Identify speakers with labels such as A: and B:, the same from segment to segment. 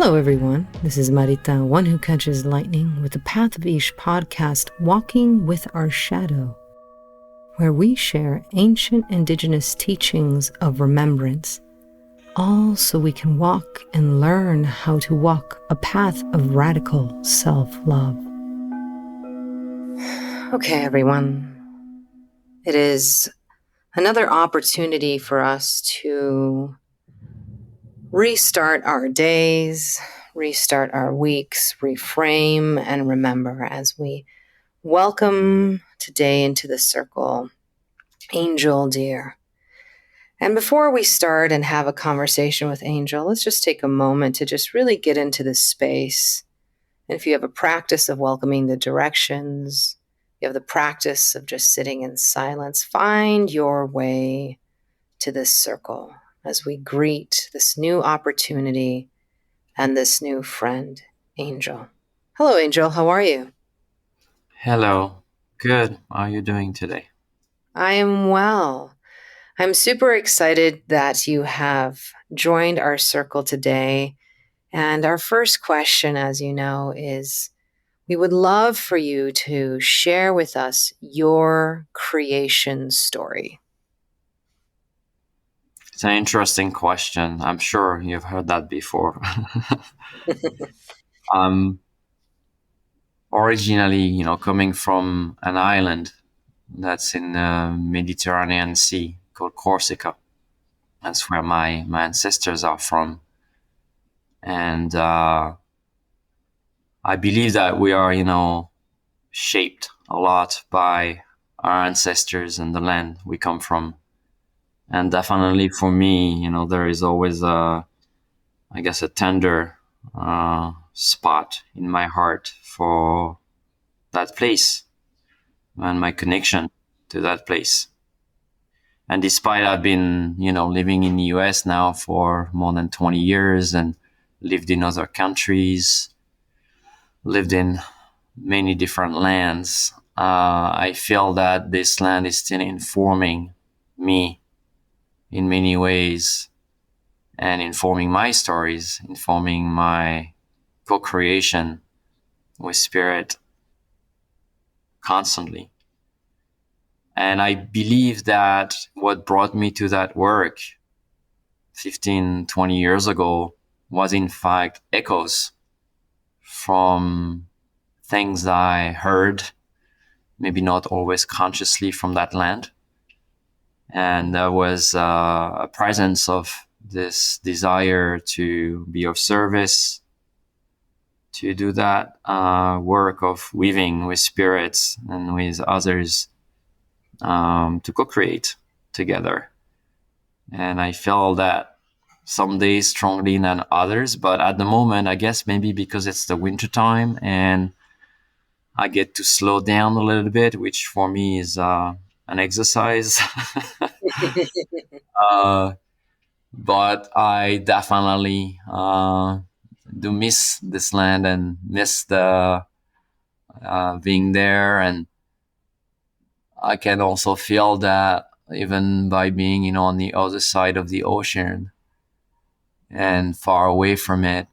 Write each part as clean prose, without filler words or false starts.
A: Hello, everyone. This is Marita, one who catches lightning, with the Path of Ish podcast, Walking with Our Shadow, where we share ancient indigenous teachings of remembrance, all so we can walk and learn how to walk a path of radical self-love. Okay, everyone. It is another opportunity for us to restart our days, restart our weeks, reframe and remember as we welcome today into the circle Angell Deer. And before we start and have a conversation with Angell, let's just take a moment to just really get into this space. And if you have a practice of welcoming the directions, you have the practice of just sitting in silence, find your way to this circle as we greet this new opportunity and this new friend, Angell. Hello, Angell. How are you?
B: Hello. Good. How are you doing today?
A: I am well. I'm super excited that you have joined our circle today. And our first question, as you know, is we would love for you to share with us your creation story.
B: It's an interesting question. I'm sure you've heard that before. I'm originally, coming from an island that's in the Mediterranean Sea called Corsica. That's where my ancestors are from. And I believe that we are, shaped a lot by our ancestors and the land we come from. And definitely for me, there is always a tender spot in my heart for that place and my connection to that place. And despite I've been, living in the US now for more than 20 years and lived in other countries, lived in many different lands, I feel that this land is still informing me in many ways and informing my stories, informing my co-creation with spirit constantly. And I believe that what brought me to that work 15, 20 years ago was in fact echoes from things I heard, maybe not always consciously from that land. And there was a presence of this desire to be of service, to do that work of weaving with spirits and with others, to co-create together. And I feel that some days strongly than others, but at the moment, I guess maybe because it's the winter time and I get to slow down a little bit, which for me is an exercise. But I definitely do miss this land and miss the being there. And I can also feel that even by being, on the other side of the ocean and far away from it,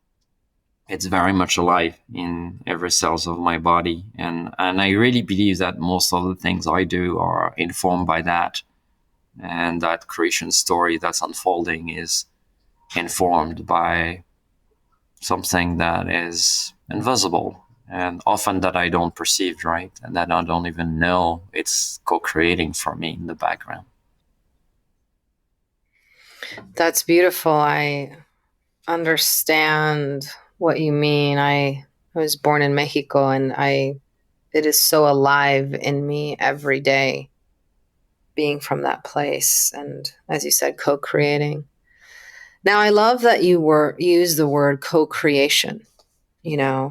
B: it's very much alive in every cells of my body. And I really believe that most of the things I do are informed by that. And that creation story that's unfolding is informed by something that is invisible and often that I don't perceive, right? And that I don't even know it's co-creating for me in the background.
A: That's beautiful. I understand what you mean. I was born in Mexico, and it is so alive in me every day, being from that place, and as you said, co-creating. Now, I love that you use the word co-creation. I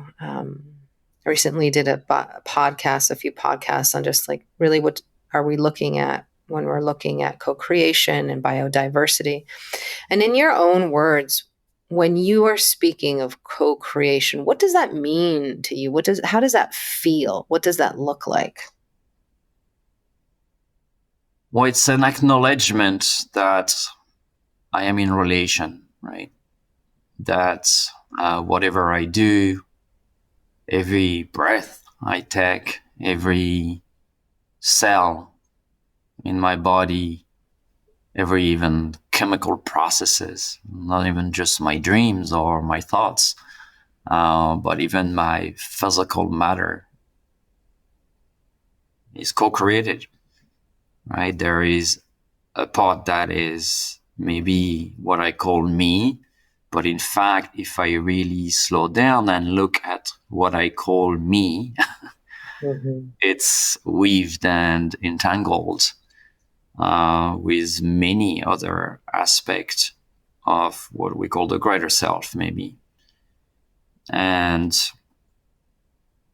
A: recently did a few podcasts on just like really what are we looking at when we're looking at co-creation and biodiversity. And in your own words, when you are speaking of co-creation, what does that mean to you? How does that feel? What does that look like?
B: Well, it's an acknowledgement that I am in relation, right? That Whatever I do, every breath I take, every cell in my body, every even chemical processes, not even just my dreams or my thoughts, but even my physical matter is co-created, right? There is a part that is maybe what I call me, but in fact, if I really slow down and look at what I call me,
A: Mm-hmm.
B: it's weaved and entangled with many other aspects of what we call the greater self, maybe. And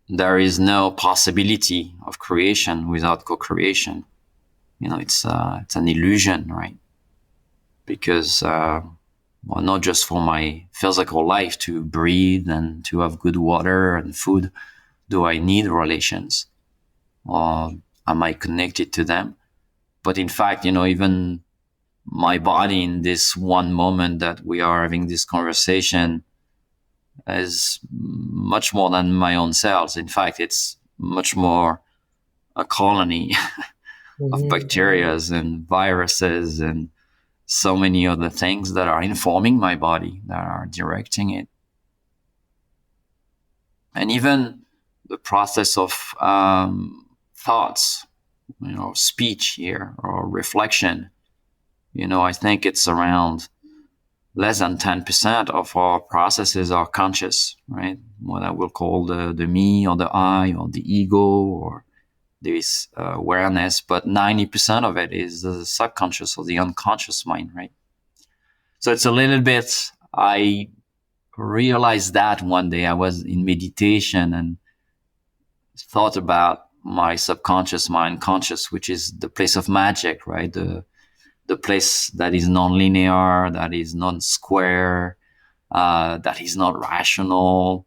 B: there is no possibility of creation without co-creation. It's an illusion, right? Because well, not just for my physical life to breathe and to have good water and food, do I need relations, or am I connected to them? But in fact, even my body in this one moment that we are having this conversation is much more than my own cells. In fact, it's much more a colony of
A: Mm-hmm.
B: bacteria and viruses and so many other things that are informing my body, that are directing it. And even the process of thoughts, speech here or reflection, I think it's around less than 10% of our processes are conscious, right? What I will call the me or the I or the ego or this awareness, but 90% of it is the subconscious or the unconscious mind, right? So it's a little bit, I realized that one day I was in meditation and thought about my subconscious, my unconscious, which is the place of magic, right? The place that is non-linear, that is non-square, that is not rational,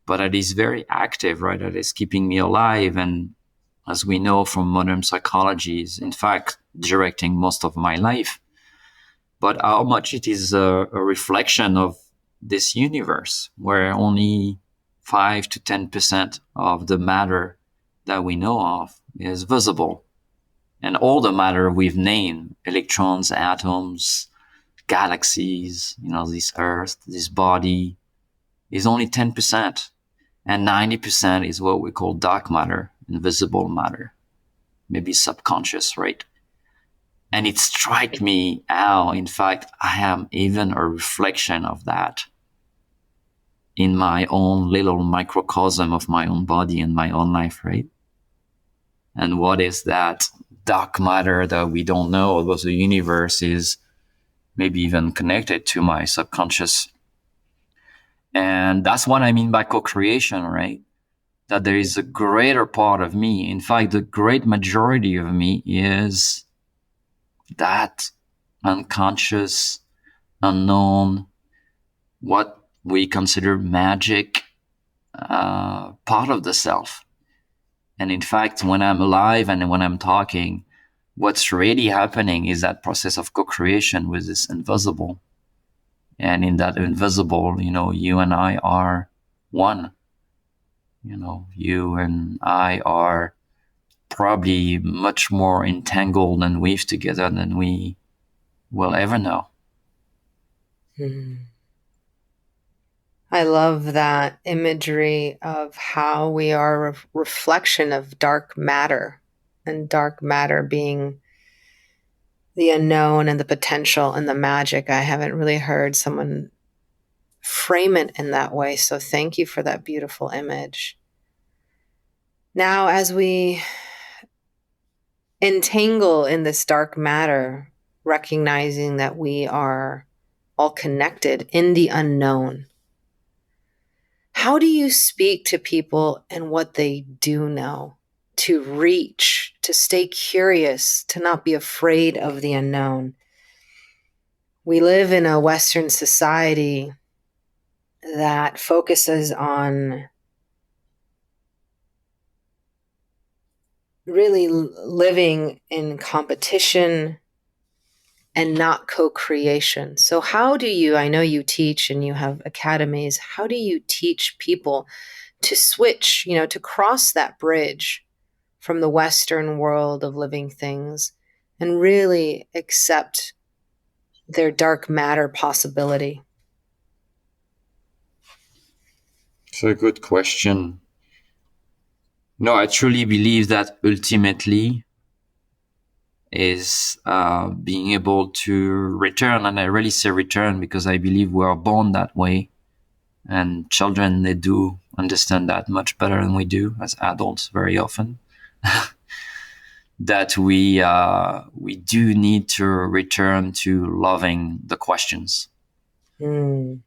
B: but it is very active, right? That is keeping me alive. And as we know from modern psychology, is in fact directing most of my life. But how much it is a reflection of this universe where only 5 to 10% of the matter that we know of is visible. And all the matter we've named, electrons, atoms, galaxies, this earth, this body, is only 10%. And 90% is what we call dark matter, invisible matter, maybe subconscious, right? And it struck me how, in fact, I am even a reflection of that in my own little microcosm of my own body and my own life, right? And what is that dark matter that we don't know about the universe is maybe even connected to my subconscious. And that's what I mean by co-creation, right? That there is a greater part of me. In fact, the great majority of me is that unconscious, unknown, what we consider magic part of the self. And in fact, when I'm alive and when I'm talking, what's really happening is that process of co-creation with this invisible. And in that invisible, you and I are one. You and I are probably much more entangled and weaved together than we will ever know.
A: Mm. I love that imagery of how we are a reflection of dark matter, and dark matter being the unknown and the potential and the magic. I haven't really heard someone frame it in that way. So thank you for that beautiful image. Now, as we entangle in this dark matter, recognizing that we are all connected in the unknown, how do you speak to people and what they do know? To reach, to stay curious, to not be afraid of the unknown. We live in a Western society that focuses on really living in competition, and not co-creation. So how do you, I know you teach and you have academies, how do you teach people to switch, to cross that bridge from the Western world of living things and really accept their dark matter possibility?
B: It's a good question. No, I truly believe that ultimately is being able to return, and I really say return because I believe we are born that way, and children, they do understand that much better than we do as adults very often. That we do need to return to loving the questions,
A: Mm.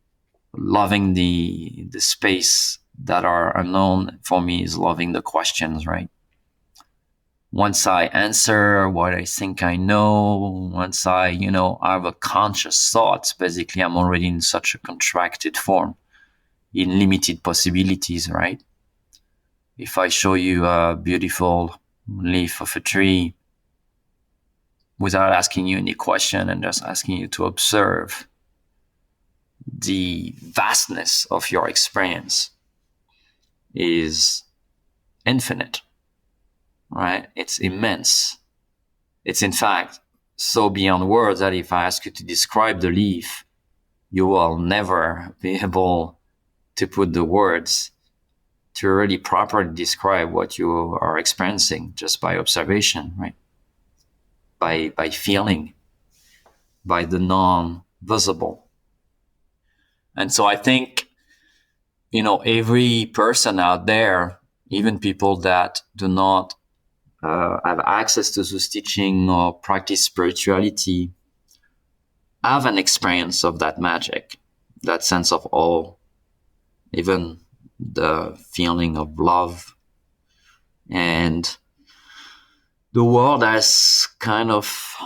B: loving the space that are unknown. For me, is loving the questions, right? Once I answer what I think I know, once I have a conscious thought, basically I'm already in such a contracted form, in limited possibilities, right? If I show you a beautiful leaf of a tree without asking you any question and just asking you to observe the vastness of your experience is infinite, right? It's immense. It's in fact so beyond words that if I ask you to describe the leaf, you will never be able to put the words to really properly describe what you are experiencing just by observation, right? By feeling, by the non-visible. And so I think, every person out there, even people that do not have access to this teaching or practice spirituality, have an experience of that magic, that sense of awe, even the feeling of love. And the world has kind of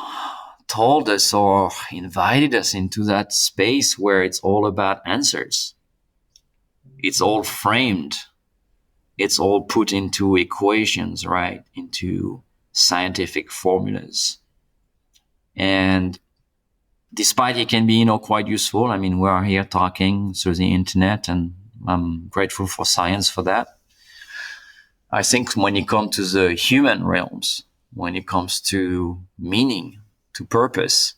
B: told us or invited us into that space where it's all about answers. It's all framed. It's all put into equations, right? Into scientific formulas. And despite it can be, quite useful. I mean, we are here talking through the internet, and I'm grateful for science for that. I think when it comes to the human realms, when it comes to meaning, to purpose,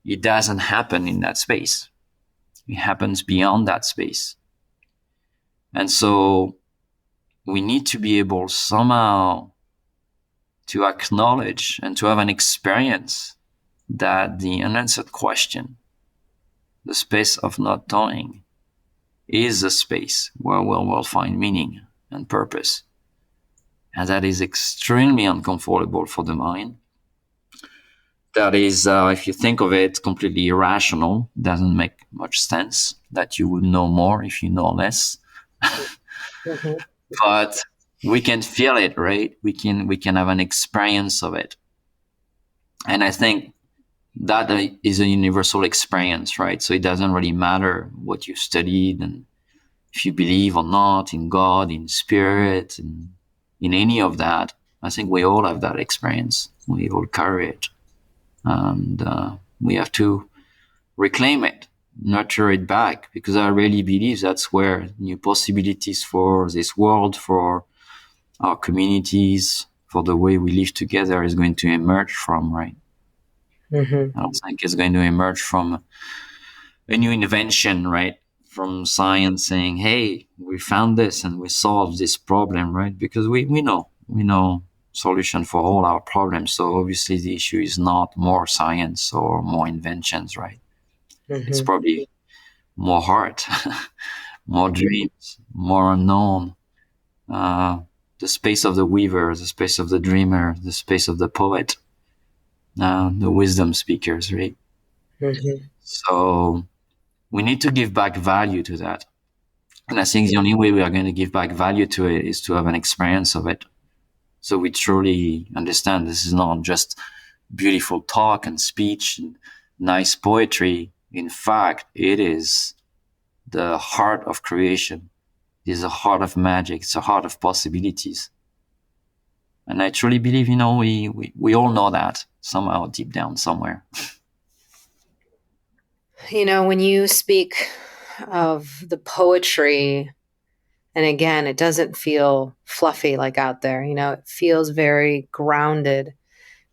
B: it doesn't happen in that space. It happens beyond that space. And so we need to be able somehow to acknowledge and to have an experience that the unanswered question, the space of not knowing, is a space where we will find meaning and purpose. And that is extremely uncomfortable for the mind. That is, if you think of it, completely irrational. Doesn't make much sense that you would know more if you know less.
A: Mm-hmm.
B: But we can feel it, right? We can have an experience of it. And I think that is a universal experience, right? So it doesn't really matter what you studied and if you believe or not in God, in spirit, in any of that. I think we all have that experience. We all carry it. And we have to reclaim it, nurture it back, because I really believe that's where new possibilities for this world, for our communities, for the way we live together is going to emerge from, right?
A: Mm-hmm.
B: I don't think it's going to emerge from a new invention, right? From science saying, hey, we found this and we solved this problem, right? Because we know solution for all our problems. So obviously the issue is not more science or more inventions, right? It's
A: Mm-hmm.
B: probably more heart, more dreams, more unknown, the space of the weaver, the space of the dreamer, the space of the poet, the wisdom speakers, right?
A: Mm-hmm.
B: So we need to give back value to that. And I think the only way we are going to give back value to it is to have an experience of it. So we truly understand this is not just beautiful talk and speech and nice poetry. In fact, it is the heart of creation. It is the heart of magic. It's the heart of possibilities. And I truly believe, we all know that somehow deep down somewhere.
A: When you speak of the poetry, and again, it doesn't feel fluffy like out there, it feels very grounded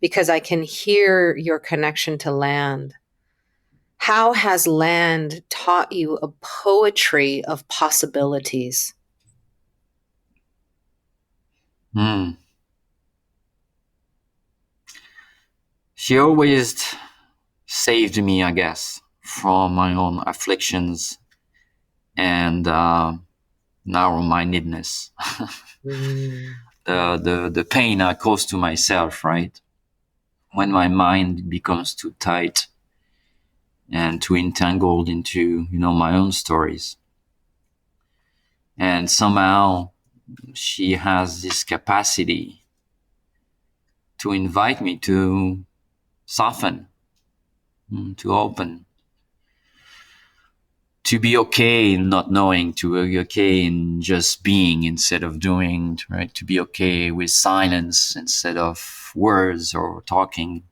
A: because I can hear your connection to land. How has land taught you a poetry of possibilities?
B: Hmm. She always saved me, I guess, from my own afflictions and narrow-mindedness.
A: Mm,
B: The pain I cause to myself, right? When my mind becomes too tight and too entangled into, my own stories. And somehow she has this capacity to invite me to soften, to open, to be okay in not knowing, to be okay in just being instead of doing, right? To be okay with silence instead of words or talking.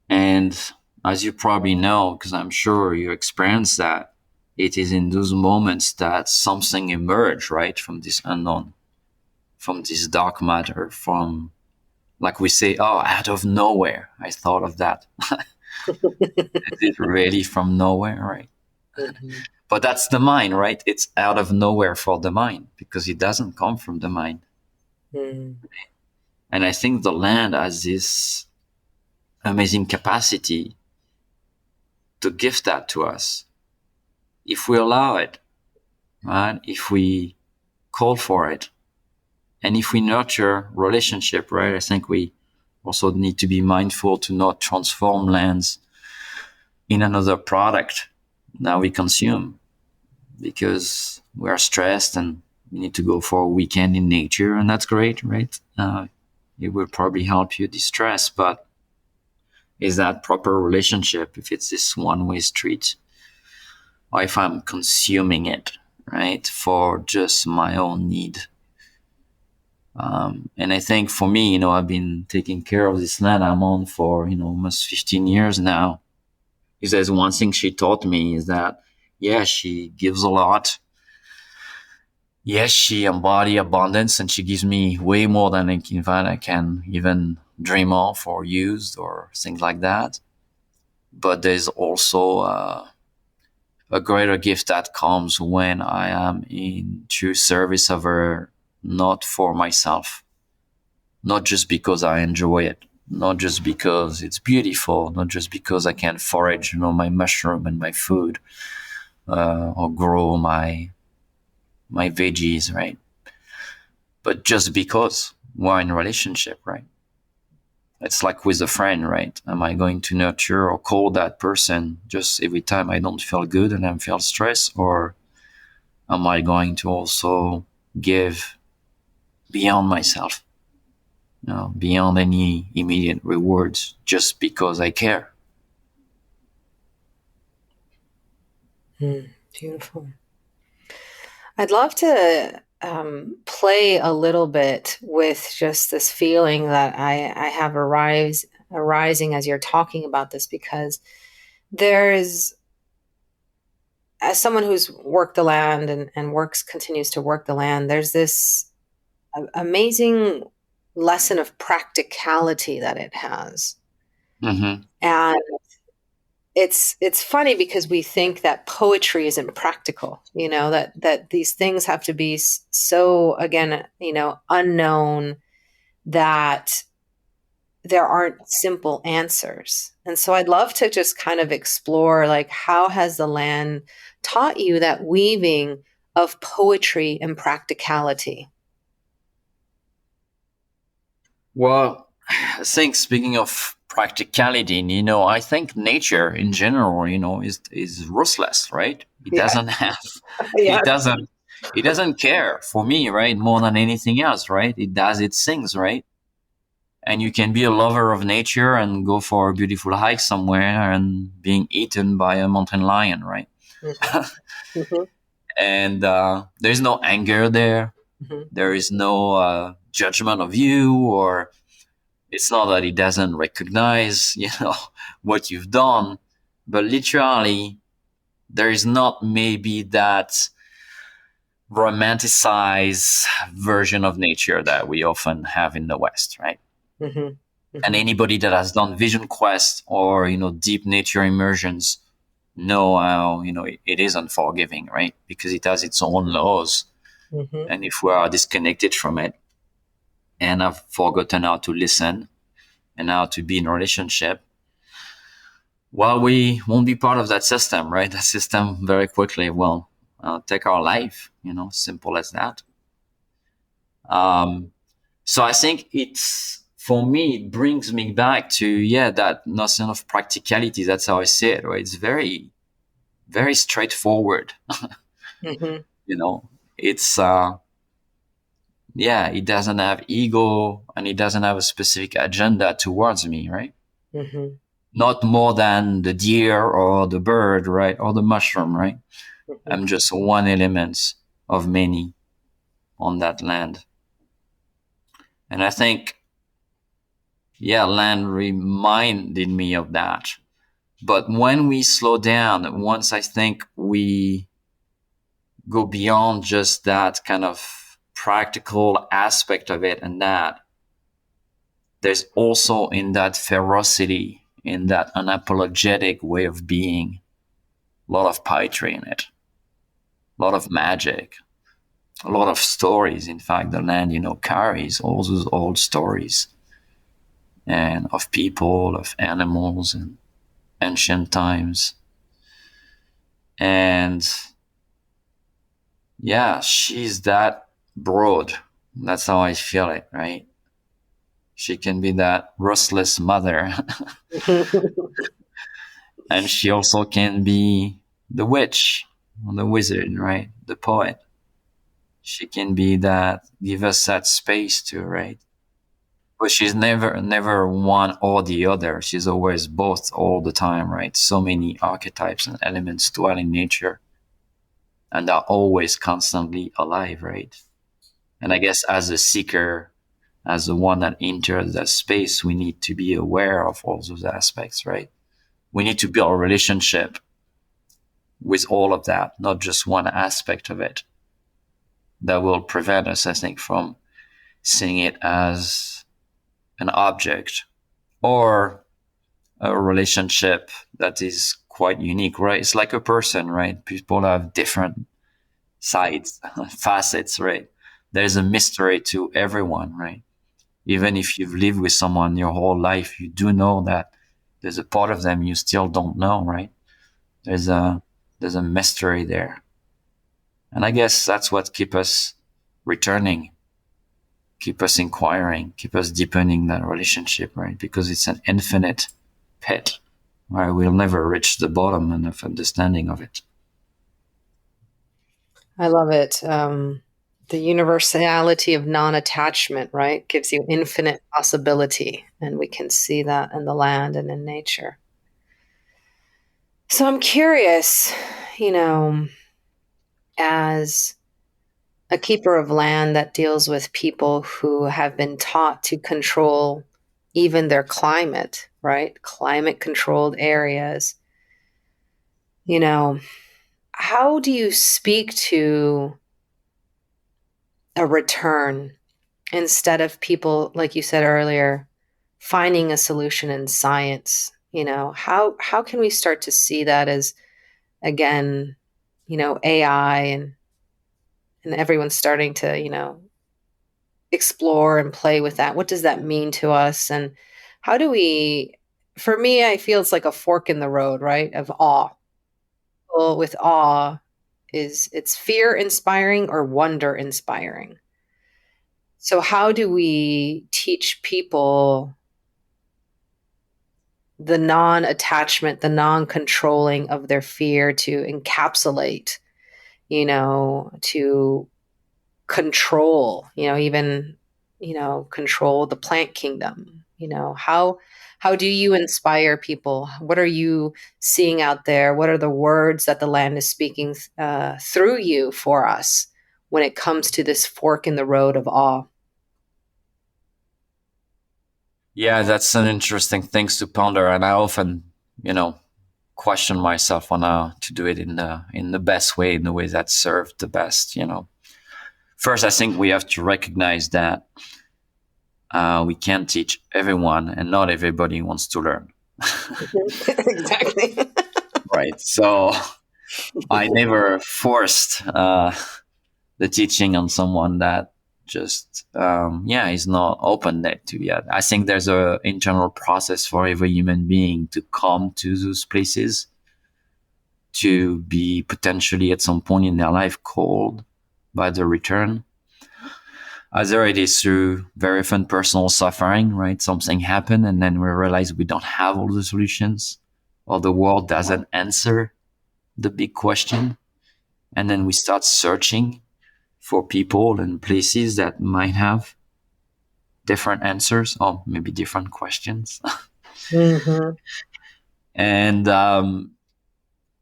B: And as you probably know, because I'm sure you experienced that, it is in those moments that something emerge, right, from this unknown, from this dark matter, from, like we say, oh, out of nowhere. I thought of that. Is it really from nowhere, right?
A: mhm,
B: But that's the mind, right? It's out of nowhere for the mind because it doesn't come from the mind.
A: mm,
B: And I think the land has this amazing capacity to give that to us if we allow it, right? If we call for it, and if we nurture relationship, right? I think we also need to be mindful to not transform lands in another product that we consume because we are stressed and we need to go for a weekend in nature, and that's great, right? It will probably help you distress, but is that proper relationship if it's this one-way street, or if I'm consuming it, right, for just my own need? And I think for me, I've been taking care of this land I'm on for, almost 15 years now. If there's one thing she taught me is that, yeah, she gives a lot. Yes, she embodies abundance and she gives me way more than in fact I can even dream of or use or things like that. But there's also a greater gift that comes when I am in true service of her, not for myself, not just because I enjoy it, not just because it's beautiful, not just because I can forage, my mushroom and my food, or grow my veggies, right? But just because we're in a relationship, right? It's like with a friend, right? Am I going to nurture or call that person just every time I don't feel good and I feel stressed, or am I going to also give beyond myself, beyond any immediate rewards, just because I care?
A: beautiful. I'd love to play a little bit with just this feeling that I have arising as you're talking about this, because there's, as someone who's worked the land and continues to work the land, there's this amazing lesson of practicality that it has.
B: Mm-hmm.
A: And it's funny because we think that poetry isn't practical, that these things have to be so, again, unknown, that there aren't simple answers. And so I'd love to just kind of explore, like, how has the land taught you that weaving of poetry and practicality?
B: Well, I think speaking of practicality, I think nature in general, is ruthless, right? It
A: Yeah.
B: doesn't have,
A: Yeah.
B: it doesn't, it doesn't care for me, right? More than anything else, right? It does its things, right? And you can be a lover of nature and go for a beautiful hike somewhere and being eaten by a mountain lion, right?
A: Mhm. Mhm.
B: And there's no anger there.
A: Mhm.
B: There is no judgment of you, or it's not that he doesn't recognize, what you've done. but literally there is not maybe that romanticized version of nature that we often have in the West, right?
A: Mm-hmm.
B: And
A: Mm-hmm.
B: anybody that has done vision quest or deep nature immersions know how it is unforgiving, right? Because it has its own laws,
A: Mm-hmm.
B: and if we are disconnected from it and have forgotten how to listen and how to be in a relationship, well, we won't be part of that system, right? That system very quickly will take our life, simple as that. Um, so I think it's, for me, it brings me back to, yeah, that notion of practicality. That's how I see it, right? It's very, very straightforward.
A: Mm-hmm.
B: you know, it's, yeah, it doesn't have ego and it doesn't have a specific agenda towards me, right?
A: Mm-hmm.
B: Not more than the deer or the bird, right? Or the mushroom, right?
A: Mm-hmm.
B: I'm just one element of many on that land. And I think, yeah, land reminded me of that. But when we slow down, once I think we go beyond just that kind of practical aspect of it, and that there's also in that ferocity, in that unapologetic way of being, a lot of poetry in it, a lot of magic, a lot of stories. In fact, the land, carries all those old stories and of people, of animals, and ancient times. And yeah, she's that broad. That's how I feel it, right? She can be that ruthless mother, and she also can be the witch, the wizard, right? The poet. She can be that, give us that space too, right? But she's never one or the other. She's always both all the time, right? So many archetypes and elements dwell in nature and are always constantly alive, right? And I guess as a seeker, as the one that enters that space, we need to be aware of all those aspects, right? We need to build a relationship with all of that, not just one aspect of it. That will prevent us, I think, from seeing it as an object or a relationship that is quite unique, right? It's like a person, right? People have different sides, facets, right? There's a mystery to everyone, right? Even if you've lived with someone your whole life, you do know that there's a part of them you still don't know, right? There's a there's a mystery there. And I guess that's what keep us returning, keep us inquiring, keep us deepening that relationship, right? Because it's an infinite pit where we'll never reach the bottom of understanding of it.
A: I love it. The universality of non-attachment, right, gives you infinite possibility, and we can see that in the land and in nature. So I'm curious, you know, as a keeper of land that deals with people who have been taught to control even their climate, right? Climate controlled areas. You know, how do you speak to a return instead of people, like you said earlier, finding a solution in science? How can we start to see that as, again, AI and everyone's starting to, explore and play with that? What does that mean to us? And how do we, for me, I feel it's like a fork in the road, right? Of awe. Well, with awe is it's fear inspiring or wonder inspiring. So how do we teach people the non-attachment, the non-controlling of their fear to encapsulate, to control, even, control the plant kingdom? How do you inspire people? What are you seeing out there? What are the words that the land is speaking through you for us when it comes to this fork in the road of awe?
B: Yeah, that's an interesting thing to ponder. And I often, you know, question myself on how to do it in the best way, in the way that served the best. First, I think we have to recognize that we can't teach everyone, and not everybody wants to learn.
A: Exactly.
B: Right. So I never forced the teaching on someone that just is not open there to yet. I think there's a internal process for every human being to come to those places, to be potentially at some point in their life called by the return. Either it is through very often personal suffering, right? Something happened and then we realize we don't have all the solutions, or the world doesn't answer the big question. And then we start searching for people and places that might have different answers or maybe different questions.
A: Mm-hmm.
B: And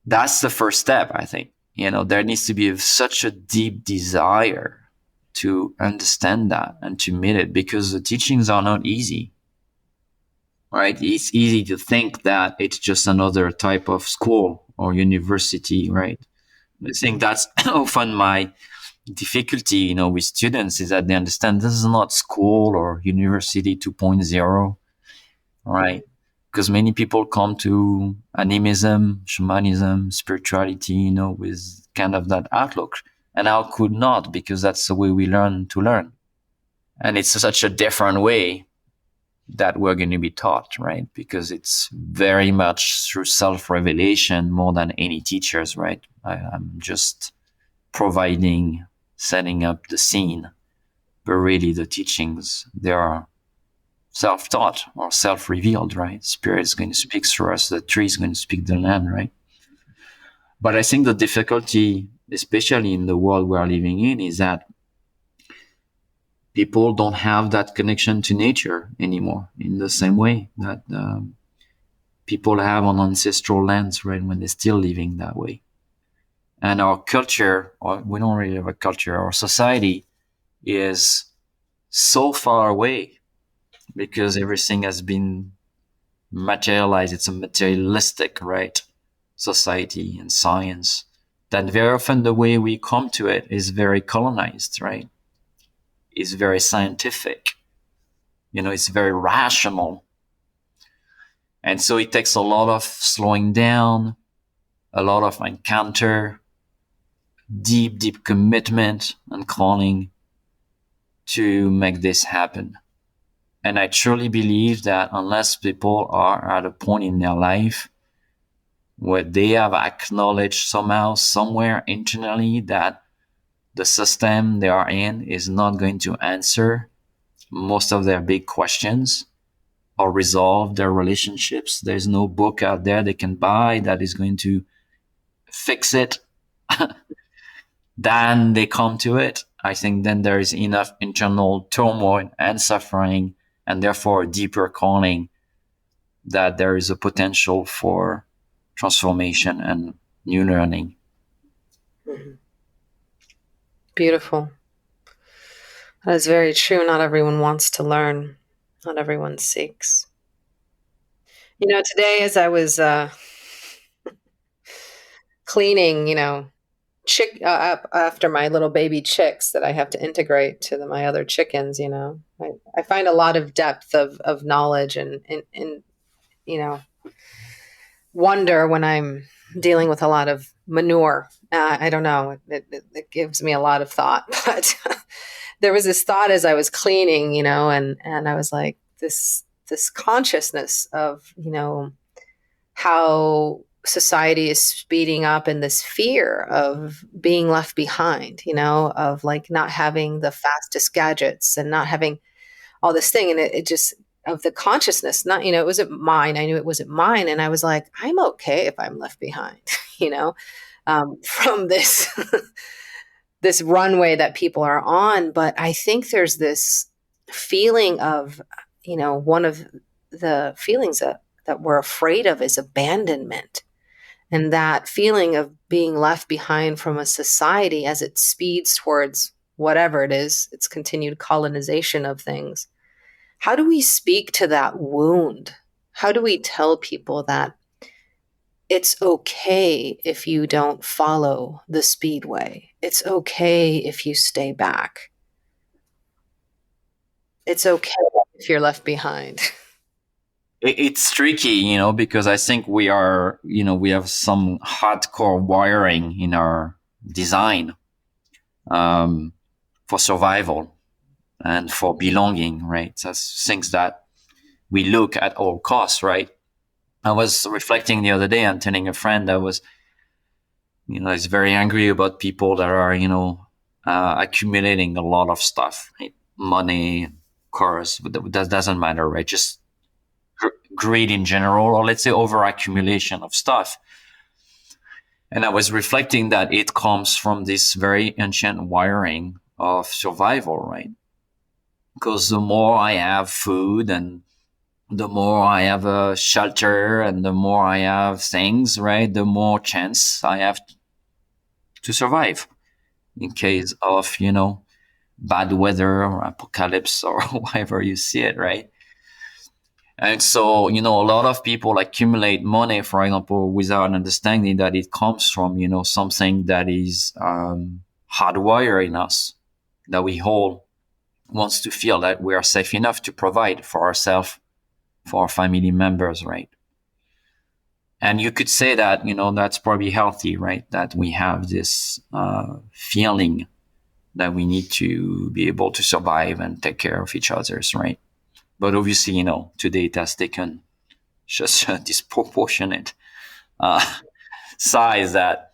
B: that's the first step, I think. There needs to be such a deep desire to understand that and to meet it, because the teachings are not easy, right? It's easy to think that it's just another type of school or university, right? I think that's often my difficulty, with students, is that they understand this is not school or university 2.0, right? Because many people come to animism, shamanism, spirituality, with kind of that outlook. And I could not, because that's the way we learn to learn. And it's such a different way that we're going to be taught, right? Because it's very much through self-revelation more than any teachers, right? I'm just providing, setting up the scene, but really the teachings, they are self-taught or self-revealed, right? Spirit is going to speak through us. The tree is going to speak the land, right? But I think the difficulty, especially in the world we are living in, is that people don't have that connection to nature anymore in the same way that people have on ancestral lands, right? When they're still living that way. And our culture, or we don't really have a culture, our society is so far away because everything has been materialized. It's a materialistic, right, society and science. That very often the way we come to it is very colonized, right? Is very scientific. It's very rational. And so it takes a lot of slowing down, a lot of encounter, deep, deep commitment and calling to make this happen. And I truly believe that unless people are at a point in their life where they have acknowledged somehow, somewhere internally, that the system they are in is not going to answer most of their big questions or resolve their relationships, there's no book out there they can buy that is going to fix it, then they come to it. I think then there is enough internal turmoil and suffering, and therefore a deeper calling, that there is a potential for transformation and new learning.
A: Mm-hmm. Beautiful. That is very true. Not everyone wants to learn. Not everyone seeks. Today as I was cleaning, chick up after my little baby chicks that I have to integrate to my other chickens, I find a lot of depth of knowledge and wonder when I'm dealing with a lot of manure. I don't know. It gives me a lot of thought, but there was this thought as I was cleaning, and I was like, this consciousness of, how society is speeding up, and this fear of being left behind, of like not having the fastest gadgets and not having all this thing. And it just, of the consciousness, not, it wasn't mine. I knew it wasn't mine. And I was like, I'm okay if I'm left behind, from this, this runway that people are on. But I think there's this feeling of, one of the feelings that we're afraid of is abandonment. And that feeling of being left behind from a society as it speeds towards whatever it is, its continued colonization of things. How do we speak to that wound? How do we tell people that it's okay if you don't follow the speedway. It's okay if you stay back. It's okay if you're left behind.
B: It's tricky, because I think we have some hardcore wiring in our design, um, for survival and for belonging, right? That's things that we look at all costs, right? I was reflecting the other day and telling a friend that was, is very angry about people that are, accumulating a lot of stuff, right? Money, cars, but that doesn't matter, right? Just greed in general, or let's say over accumulation of stuff. And I was reflecting that it comes from this very ancient wiring of survival, right? Because the more I have food and the more I have a shelter and the more I have things, right, the more chance I have to survive in case of, bad weather or apocalypse or however you see it, right? And so, a lot of people accumulate money, for example, without understanding that it comes from, something that is hardwired in us, that we all wants to feel that we are safe enough to provide for ourselves, for our family members, right? And you could say that, that's probably healthy, right? That we have this feeling that we need to be able to survive and take care of each other's, right? But obviously, today it has taken just a disproportionate uh, size that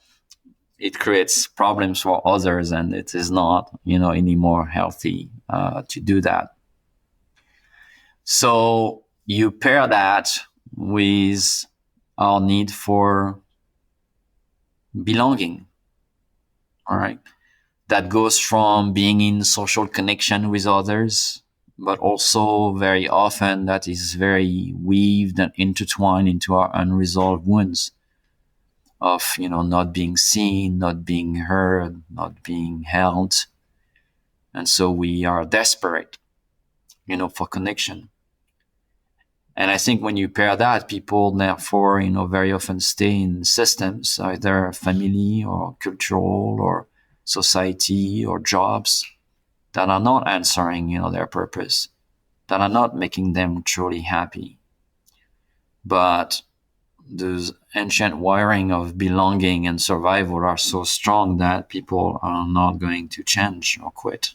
B: it creates problems for others, and it is not, any more healthy to do that. So you pair that with our need for belonging, all right? That goes from being in social connection with others, but also very often that is very weaved and intertwined into our unresolved wounds of, not being seen, not being heard, not being held. And so we are desperate, for connection. And I think when you pair that, people therefore, very often stay in systems, either family or cultural or society or jobs that are not answering, their purpose, that are not making them truly happy. But those ancient wiring of belonging and survival are so strong that people are not going to change or quit,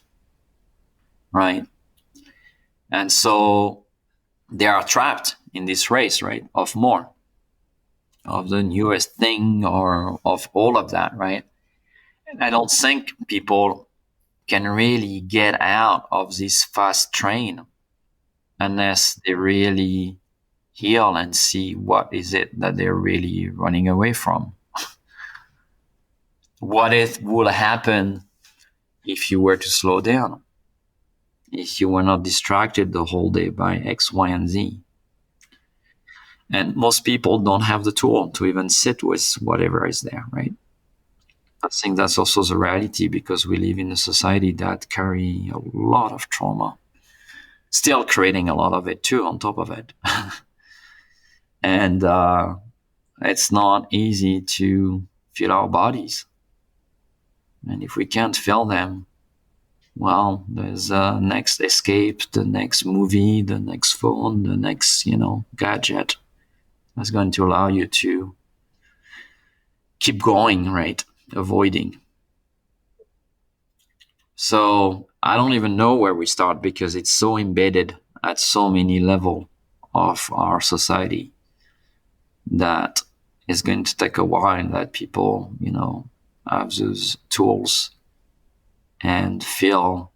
B: right? And so they are trapped in this race, right, of more, of the newest thing or of all of that, right? And I don't think people can really get out of this fast train unless they really heal and see what is it that they're really running away from. What it would happen if you were to slow down, if you were not distracted the whole day by X, Y, and Z. And most people don't have the tool to even sit with whatever is there, right? I think that's also the reality because we live in a society that carry a lot of trauma, still creating a lot of it too on top of it. And it's not easy to feel our bodies. And if we can't feel them, well, there's the next escape, the next movie, the next phone, the next, gadget that's going to allow you to keep going, right? Avoiding. So I don't even know where we start because it's so embedded at so many levels of our society that it's going to take a while that people, have those tools and feel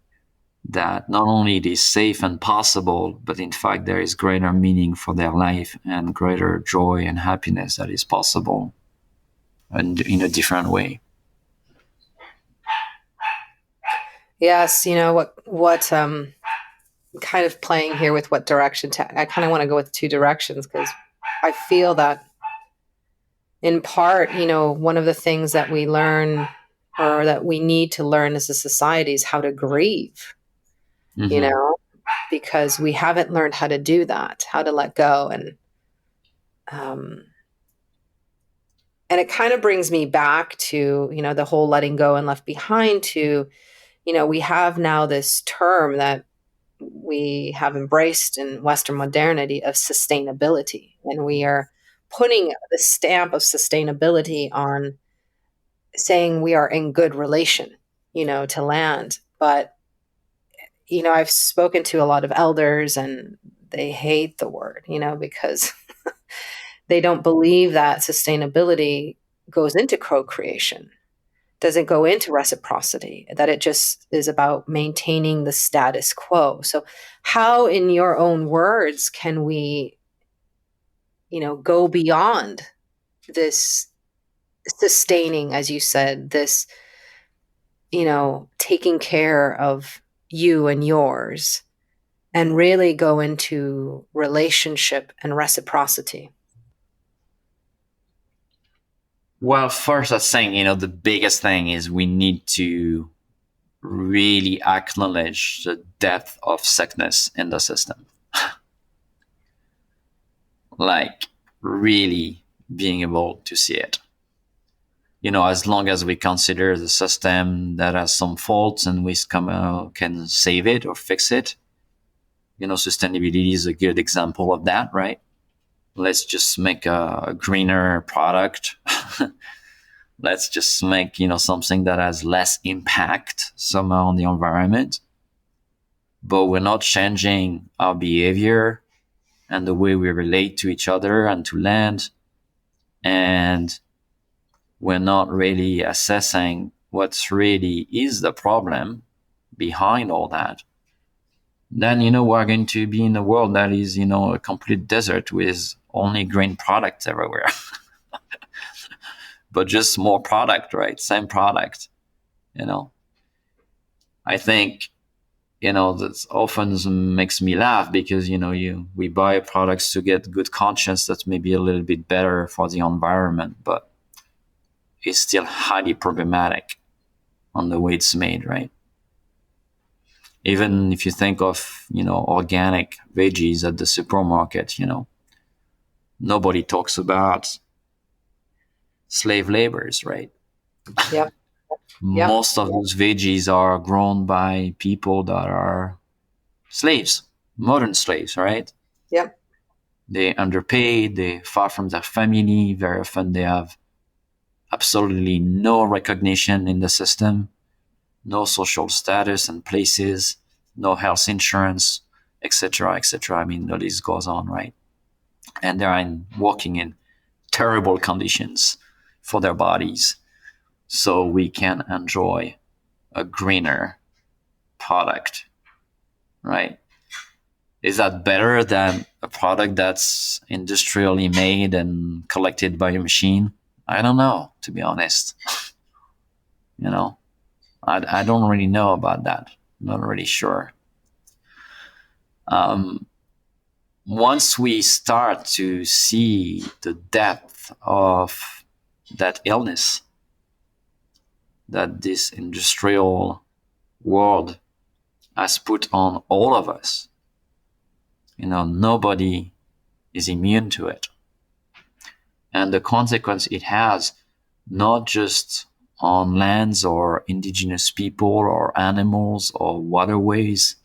B: that not only it is safe and possible, but in fact there is greater meaning for their life and greater joy and happiness that is possible and in a different way.
A: Yes, what kind of playing here with what direction I kind of want to go with two directions because I feel that in part, one of the things that we learn or that we need to learn as a society is how to grieve,
B: Mm-hmm.
A: because we haven't learned how to do that, how to let go. And um, And it kind of brings me back to, the whole letting go and left behind to, we have now this term that we have embraced in Western modernity of sustainability. And we are putting the stamp of sustainability on saying we are in good relation, to land. But, I've spoken to a lot of elders and they hate the word, because they don't believe that sustainability goes into co-creation, doesn't go into reciprocity, that it just is about maintaining the status quo. So how, in your own words, can we, go beyond this sustaining, as you said, this, taking care of you and yours, and really go into relationship and reciprocity?
B: Well, first, I think, the biggest thing is we need to really acknowledge the depth of sickness in the system. Like, really being able to see it. As long as we consider the system that has some faults and we can save it or fix it, sustainability is a good example of that, right? Let's just make a greener product. Let's just make, something that has less impact somehow on the environment. But we're not changing our behavior and the way we relate to each other and to land. And we're not really assessing what's really is the problem behind all that. Then, we're going to be in a world that is, a complete desert with only green products everywhere. But just more product, right? Same product, I think, that often makes me laugh because, we buy products to get good conscience that may be a little bit better for the environment, but it's still highly problematic on the way it's made, right? Even if you think of, organic veggies at the supermarket, nobody talks about slave labors, right?
A: Yep. Yep.
B: Most of those veggies are grown by people that are slaves, modern slaves, right?
A: Yep.
B: They underpaid, they far from their family. Very often they have absolutely no recognition in the system, no social status and places, no health insurance, etc., etc. I mean, the list goes on, right? And they're working in terrible conditions for their bodies, so we can enjoy a greener product, right? Is that better than a product that's industrially made and collected by a machine? I don't know, to be honest. I don't really know about that. I'm not really sure. Once we start to see the depth of that illness that this industrial world has put on all of us, nobody is immune to it. And the consequence it has, not just on lands or indigenous people or animals or waterways,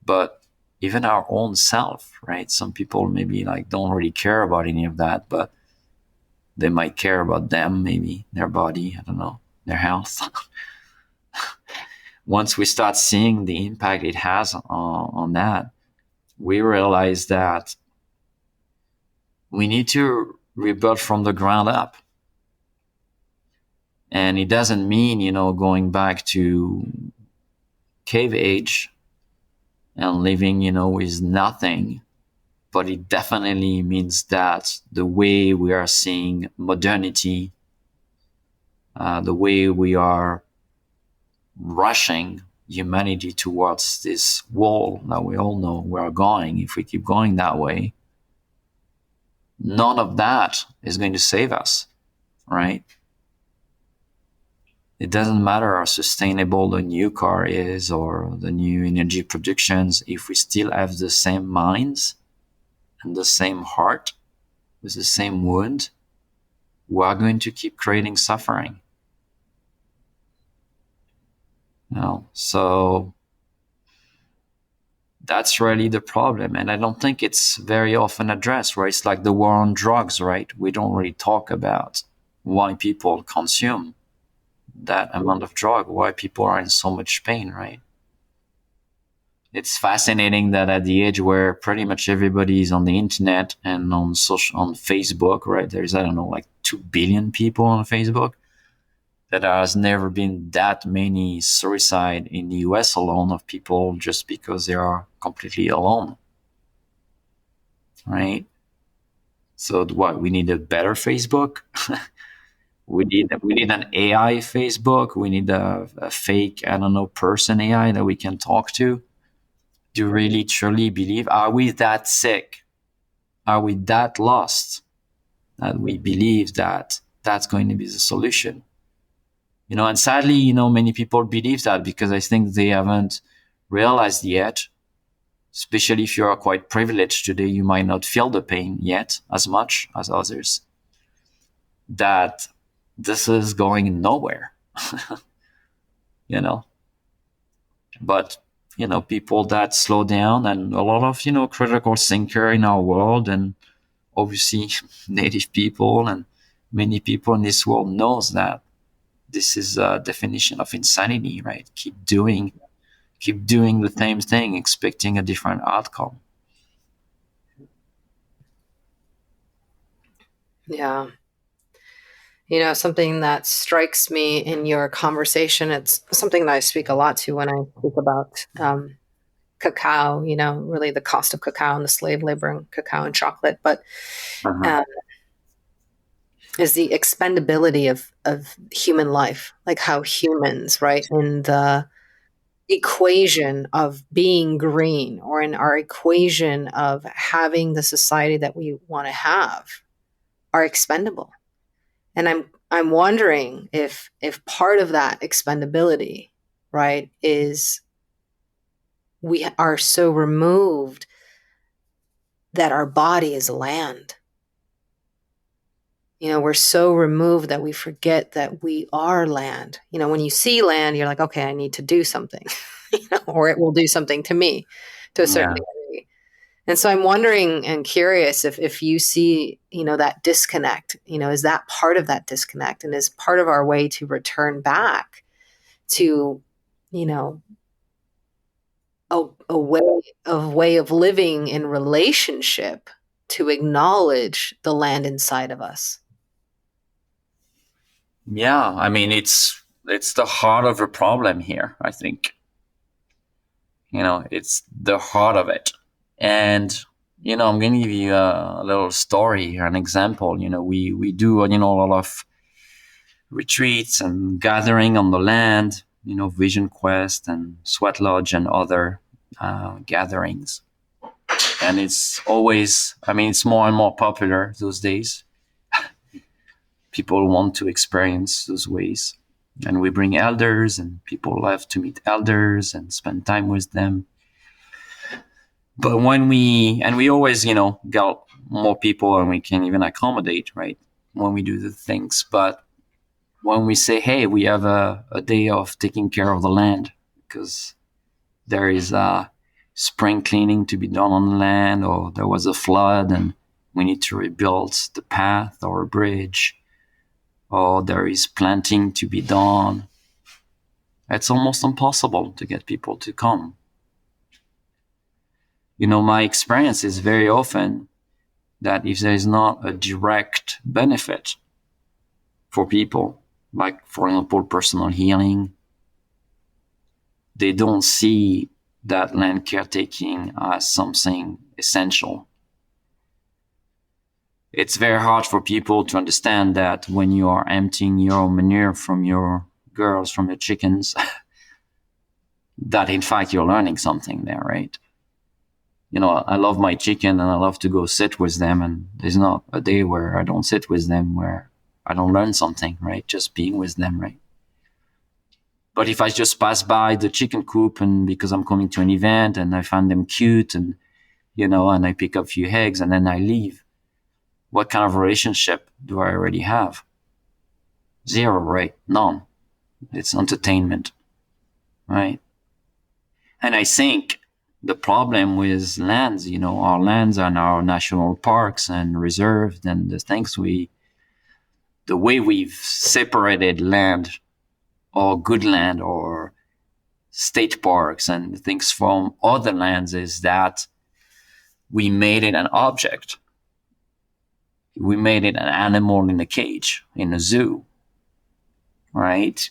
B: but even our own self, right? Some people maybe don't really care about any of that, but they might care about them, maybe their body, I don't know, their health. Once we start seeing the impact it has on that, we realize that we need to rebuild from the ground up. And it doesn't mean, going back to cave age and living, with nothing. But it definitely means that the way we are seeing modernity, the way we are rushing humanity towards this wall that we all know we are going, if we keep going that way, none of that is going to save us, right? It doesn't matter how sustainable the new car is or the new energy productions if we still have the same minds and the same heart with the same wound. we are going to keep creating suffering. So that's really the problem. And I don't think it's very often addressed, right? It's like the war on drugs, right? We don't really talk about why people consume that amount of drug, why people are in so much pain, right? It's fascinating that at the age where pretty much everybody is on the internet and on Facebook, right? There's, I don't know, like 2 billion people on Facebook, that there has never been that many suicide in the US alone of people just because they are completely alone, right? So what, we need a better Facebook? we need an AI Facebook. We need a fake, I don't know, person AI that we can talk to. Do you really truly believe? Are we that sick? Are we that lost that we believe that that's going to be the solution? And sadly, many people believe that because I think they haven't realized yet, especially if you are quite privileged today, you might not feel the pain yet as much as others, that this is going nowhere, you know. But, people that slow down, and a lot of, critical thinker in our world, and obviously native people and many people in this world knows that this is a definition of insanity, right? Keep doing the same thing, expecting a different outcome.
A: Yeah. Something that strikes me in your conversation, it's something that I speak a lot to when I speak about cacao, really the cost of cacao and the slave labor in cacao and chocolate, but
B: Uh-huh.
A: uh, is the expendability of human life, like how humans, right, in the equation of being green or in our equation of having the society that we want to have, are expendable. And I'm wondering if part of that expendability, right, is we are so removed that our body is land. We're so removed that we forget that we are land. When you see land, you're like, okay, I need to do something, or it will do something to me to a certain
B: Yeah.
A: degree. And so I'm wondering and curious if you see, that disconnect, is that part of that disconnect, and is part of our way to return back to, you know, a way of living in relationship to acknowledge the land inside of us.
B: Yeah, I mean, it's the heart of the problem here, I think. It's the heart of it. And I'm going to give you a little story, an example. We do a lot of retreats and gathering on the land, Vision Quest and Sweat Lodge and other gatherings. And it's always, I mean, it's more and more popular those days. People want to experience those ways. And we bring elders, and people love to meet elders and spend time with them. But we always, get more people and we can even accommodate, right? When we do the things. But when we say, hey, we have a day of taking care of the land because there is a spring cleaning to be done on the land, or there was a flood and we need to rebuild the path or a bridge, or there is planting to be done, it's almost impossible to get people to come. My experience is very often that if there is not a direct benefit for people, like, for example, personal healing, they don't see that land caretaking as something essential. It's very hard for people to understand that when you are emptying your manure from your girls, from your chickens, that in fact you're learning something there, right? I love my chicken and I love to go sit with them, and there's not a day where I don't sit with them where I don't learn something, right? Just being with them, right? But if I just pass by the chicken coop and because I'm coming to an event and I find them cute and, and I pick up a few eggs and then I leave, what kind of relationship do I already have? Zero, right? None. It's entertainment, right? And I think the problem with lands, our lands and our national parks and reserves and the way we've separated land or good land or state parks and things from other lands is that we made it an object. We made it an animal in a cage, in a zoo, right?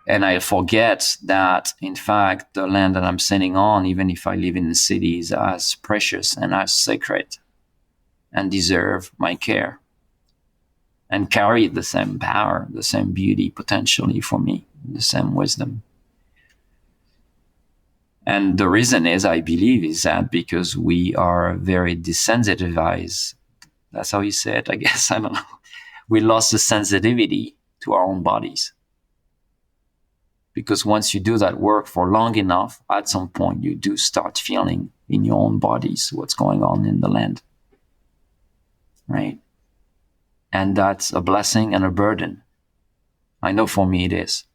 B: And I forget that, in fact, the land that I'm sitting on, even if I live in the city, is as precious and as sacred and deserve my care and carry the same power, the same beauty potentially for me, the same wisdom. And the reason is, I believe, is that because we are very desensitized. That's how you say it, I guess. I don't know. We lost the sensitivity to our own bodies. Because once you do that work for long enough, at some point you do start feeling in your own bodies what's going on in the land. Right? And that's a blessing and a burden. I know for me it is.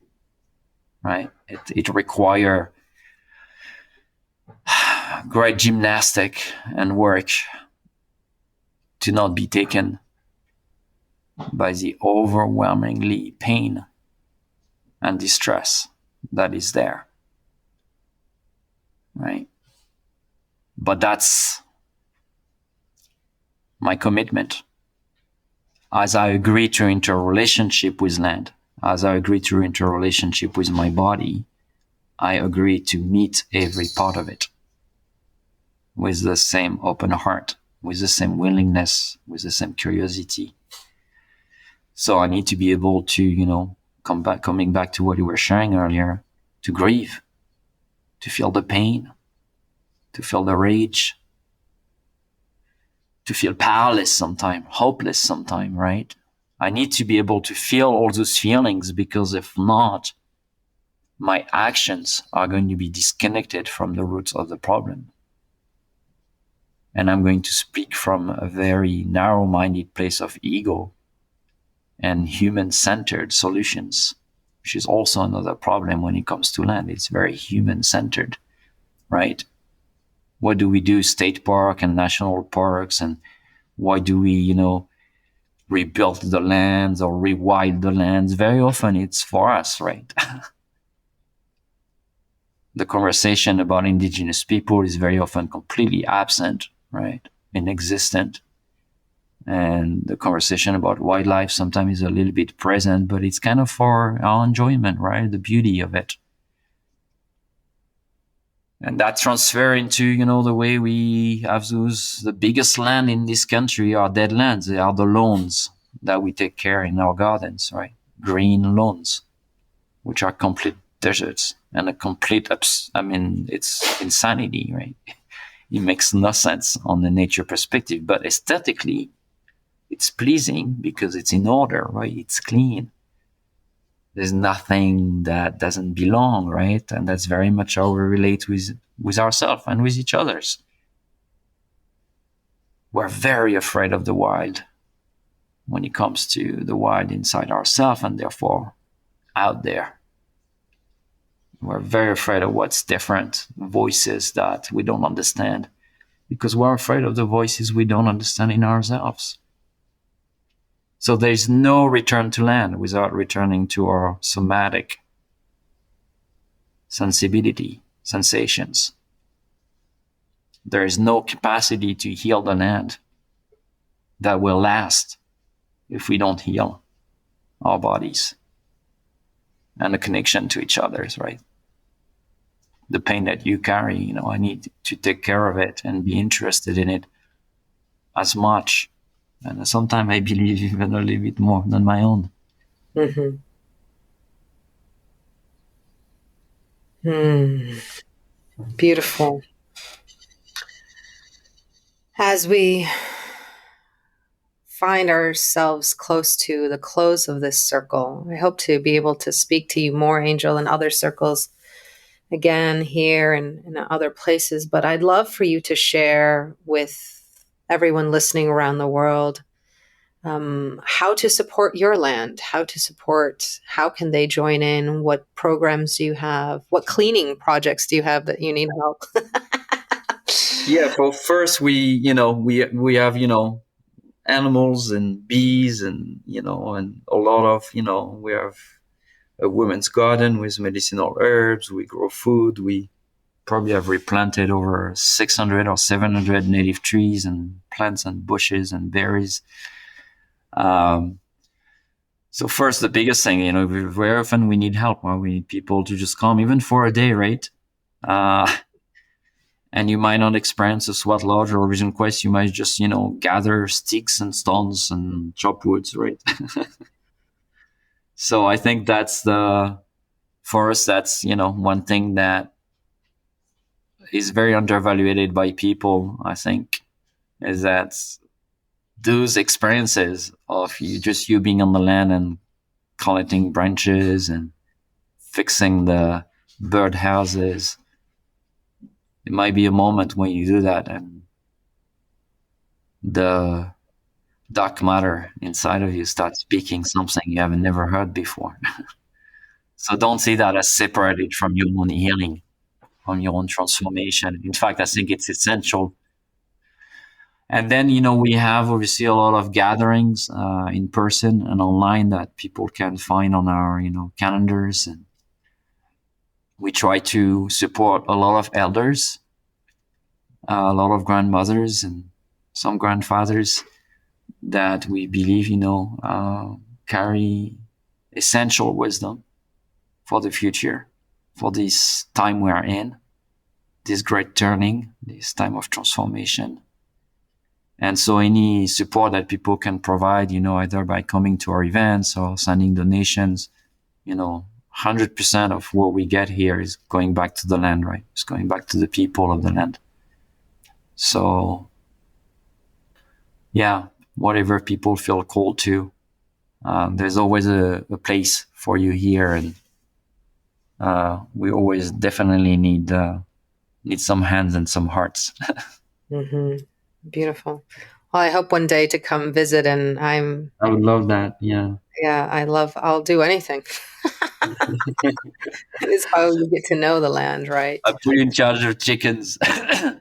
B: Right? It requires great gymnastic and work to not be taken by the overwhelmingly pain and distress that is there. Right? But that's my commitment. As I agree to interrelationship with land, as I agree to interrelationship with my body, I agree to meet every part of it with the same open heart, with the same willingness, with the same curiosity. So I need to be able to, coming back to what you were sharing earlier, to grieve, to feel the pain, to feel the rage, to feel powerless sometimes, hopeless sometimes, right? I need to be able to feel all those feelings, because if not, my actions are going to be disconnected from the roots of the problem. And I'm going to speak from a very narrow-minded place of ego and human-centered solutions, which is also another problem when it comes to land. It's very human-centered, right? What do we do, state park and national parks, and why do we, rebuild the lands or rewild the lands? Very often it's for us, right? The conversation about indigenous people is very often completely absent, right? Inexistent. And the conversation about wildlife sometimes is a little bit present, but it's kind of for our enjoyment, right? The beauty of it. And that transfer into, the way we have the biggest land in this country are dead lands. They are the lawns that we take care in our gardens, right? Green lawns, which are complete deserts and a complete, it's insanity, right? It makes no sense on the nature perspective, but aesthetically, it's pleasing because it's in order, right? It's clean. There's nothing that doesn't belong, right? And that's very much how we relate with ourselves and with each others. We're very afraid of the wild when it comes to the wild inside ourselves and therefore out there. We're very afraid of what's different, voices that we don't understand, because we're afraid of the voices we don't understand in ourselves. So there's no return to land without returning to our somatic sensibility, sensations. There is no capacity to heal the land that will last if we don't heal our bodies and the connection to each other's, right? The pain that you carry, I need to take care of it and be interested in it as much. And sometimes I believe even a little bit more than my own.
A: Mm-hmm. Beautiful. As we find ourselves close to the close of this circle, I hope to be able to speak to you more, Angel, in other circles again here and in other places. But I'd love for you to share with everyone listening around the world how to support your land, how can they join in? What programs do you have? What cleaning projects do you have that you need help?
B: Yeah. Well, first we have animals and bees and and a lot of we have a women's garden with medicinal herbs. We grow food. We probably have replanted over 600 or 700 native trees and plants and bushes and berries. Um, so first, the biggest thing, very often we need help. Well, we need people to just come, even for a day, right? And you might not experience a SWAT lodge or a vision quest. You might just, gather sticks and stones and chop woods, right? So I think for us, that's, one thing that is very undervalued by people, I think, is that those experiences of you being on the land and collecting branches and fixing the bird houses. It might be a moment when you do that and the dark matter inside of you starts speaking something you haven't never heard before. So don't see that as separated from your own healing, from your own transformation. In fact, I think it's essential. And then, we have obviously a lot of gatherings in person and online that people can find on our, calendars. And we try to support a lot of elders, a lot of grandmothers and some grandfathers that we believe, carry essential wisdom for the future, for this time we are in, this great turning, this time of transformation. And so any support that people can provide, either by coming to our events or sending donations, 100% of what we get here is going back to the land, right? It's going back to the people of the land. So, yeah, whatever people feel called to, there's always a place for you here. And we always definitely need some hands and some hearts.
A: Mm-hmm. Beautiful. Well, I hope one day to come visit, and I
B: would love that. Yeah.
A: Yeah, I'll do anything. It's how you get to know the land, right?
B: I put you in charge of chickens.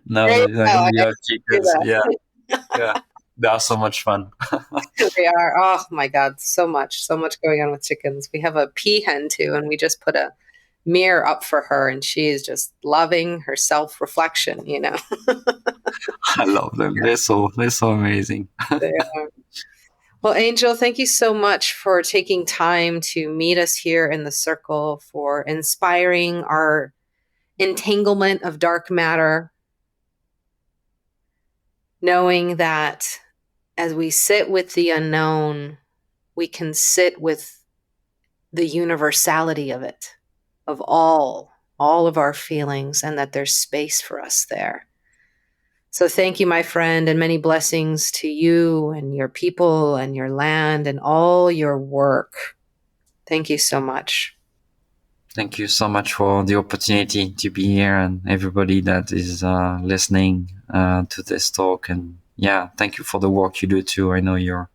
B: No, you have chickens. Yeah. Yeah. They are so much fun.
A: They are. Oh my God. So much going on with chickens. We have a peahen too, and we just put a mirror up for her, and she is just loving her self-reflection,
B: I love them. They're so amazing.
A: They are. Well, Angell, thank you so much for taking time to meet us here in the circle, for inspiring our entanglement of dark matter, knowing that as we sit with the unknown, we can sit with the universality of it, of all of our feelings, and that there's space for us there. So thank you, my friend, and many blessings to you and your people and your land and all your work. Thank you so much.
B: Thank you so much for the opportunity to be here, and everybody that is listening to this talk. And yeah, thank you for the work you do too. I know you're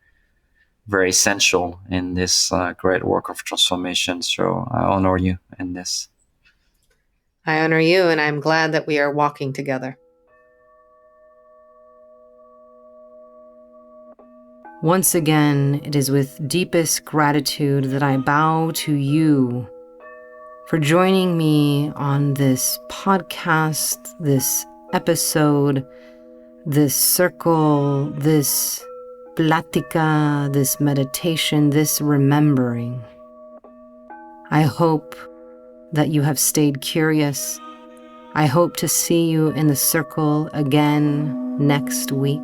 B: very essential in this great work of transformation. So I honor you in this.
A: I honor you, and I'm glad that we are walking together. Once again, it is with deepest gratitude that I bow to you for joining me on this podcast, this episode, this circle, this plática, this meditation, this remembering. I hope that you have stayed curious. I hope to see you in the circle again next week.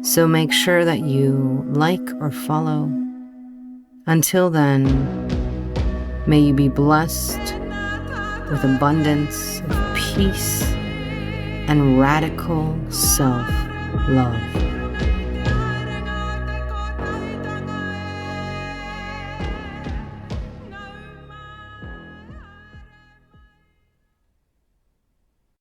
A: So make sure that you like or follow. Until then, may you be blessed with abundance of peace and radical self-love.